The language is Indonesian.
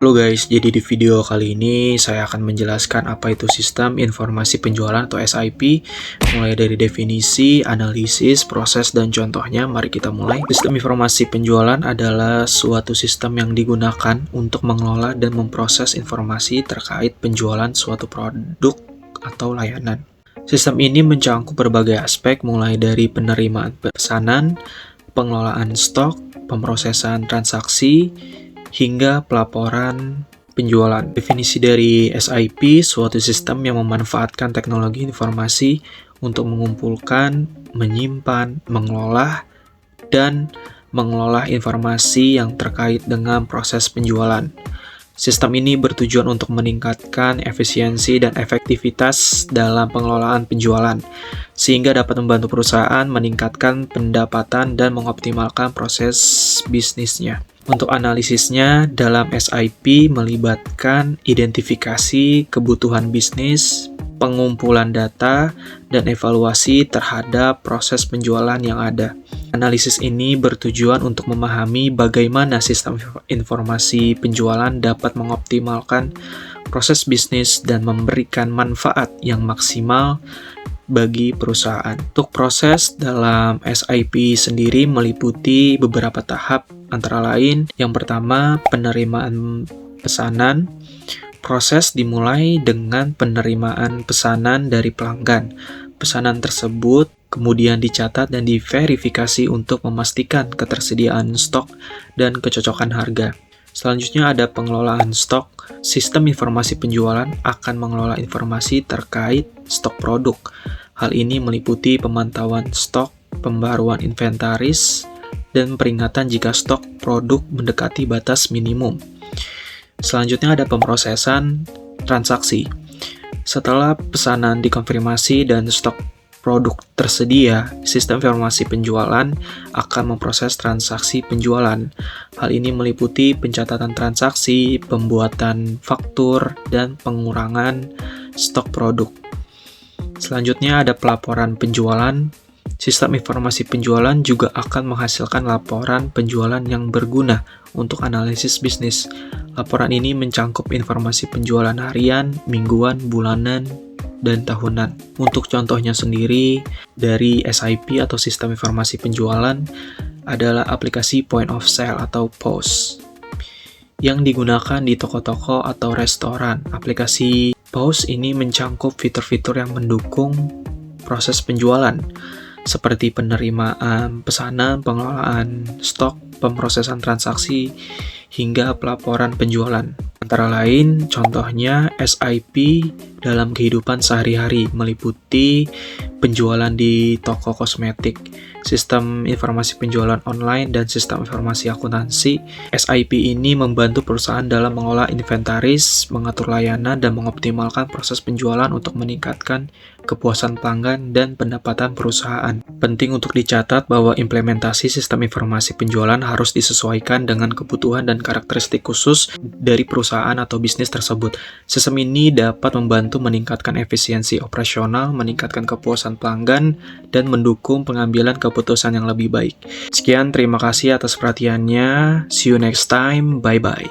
Halo guys, jadi di video kali ini saya akan menjelaskan apa itu sistem informasi penjualan atau SIP, mulai dari definisi, analisis, proses, dan contohnya. Mari kita mulai. Sistem informasi penjualan adalah suatu sistem yang digunakan untuk mengelola dan memproses informasi terkait penjualan suatu produk atau layanan. Sistem ini mencakup berbagai aspek, mulai dari penerimaan pesanan, pengelolaan stok, pemrosesan transaksi, hingga pelaporan penjualan. Definisi dari SIP, suatu sistem yang memanfaatkan teknologi informasi untuk mengumpulkan, menyimpan, mengelola, dan mengelola informasi yang terkait dengan proses penjualan. Sistem ini bertujuan untuk meningkatkan efisiensi dan efektivitas dalam pengelolaan penjualan, sehingga dapat membantu perusahaan meningkatkan pendapatan dan mengoptimalkan proses bisnisnya. Untuk analisisnya, dalam SIP melibatkan identifikasi kebutuhan bisnis, pengumpulan data, dan evaluasi terhadap proses penjualan yang ada. Analisis ini bertujuan untuk memahami bagaimana sistem informasi penjualan dapat mengoptimalkan proses bisnis dan memberikan manfaat yang maksimal bagi perusahaan. Untuk proses dalam SIP sendiri meliputi beberapa tahap, antara lain yang pertama penerimaan pesanan. Proses dimulai dengan penerimaan pesanan dari pelanggan. Pesanan tersebut kemudian dicatat dan diverifikasi untuk memastikan ketersediaan stok dan kecocokan harga. Selanjutnya ada pengelolaan stok. Sistem informasi penjualan akan mengelola informasi terkait stok produk. Hal ini meliputi pemantauan stok, pembaruan inventaris, dan peringatan jika stok produk mendekati batas minimum. Selanjutnya ada pemrosesan transaksi. Setelah pesanan dikonfirmasi dan stok produk tersedia, sistem informasi penjualan akan memproses transaksi penjualan. Hal ini meliputi pencatatan transaksi, pembuatan faktur, dan pengurangan stok produk. Selanjutnya ada pelaporan penjualan. Sistem informasi penjualan juga akan menghasilkan laporan penjualan yang berguna untuk analisis bisnis. Laporan ini mencakup informasi penjualan harian, mingguan, bulanan, dan tahunan. Untuk contohnya sendiri dari SIP atau sistem informasi penjualan adalah aplikasi Point of Sale atau POS yang digunakan di toko-toko atau restoran. Aplikasi POS ini mencakup fitur-fitur yang mendukung proses penjualan seperti penerimaan pesanan, pengelolaan stok, pemrosesan transaksi, hingga pelaporan penjualan. Antara lain, contohnya SIP dalam kehidupan sehari-hari meliputi penjualan di toko kosmetik, sistem informasi penjualan online, dan sistem informasi akuntansi. SIP ini membantu perusahaan dalam mengolah inventaris, mengatur layanan, dan mengoptimalkan proses penjualan untuk meningkatkan kepuasan pelanggan dan pendapatan perusahaan. Penting untuk dicatat bahwa implementasi sistem informasi penjualan harus disesuaikan dengan kebutuhan dan karakteristik khusus dari perusahaan atau bisnis tersebut. Sistem ini dapat membantu meningkatkan efisiensi operasional, meningkatkan kepuasan pelanggan, dan mendukung pengambilan keputusan yang lebih baik. Sekian, terima kasih atas perhatiannya. See you next time. Bye-bye.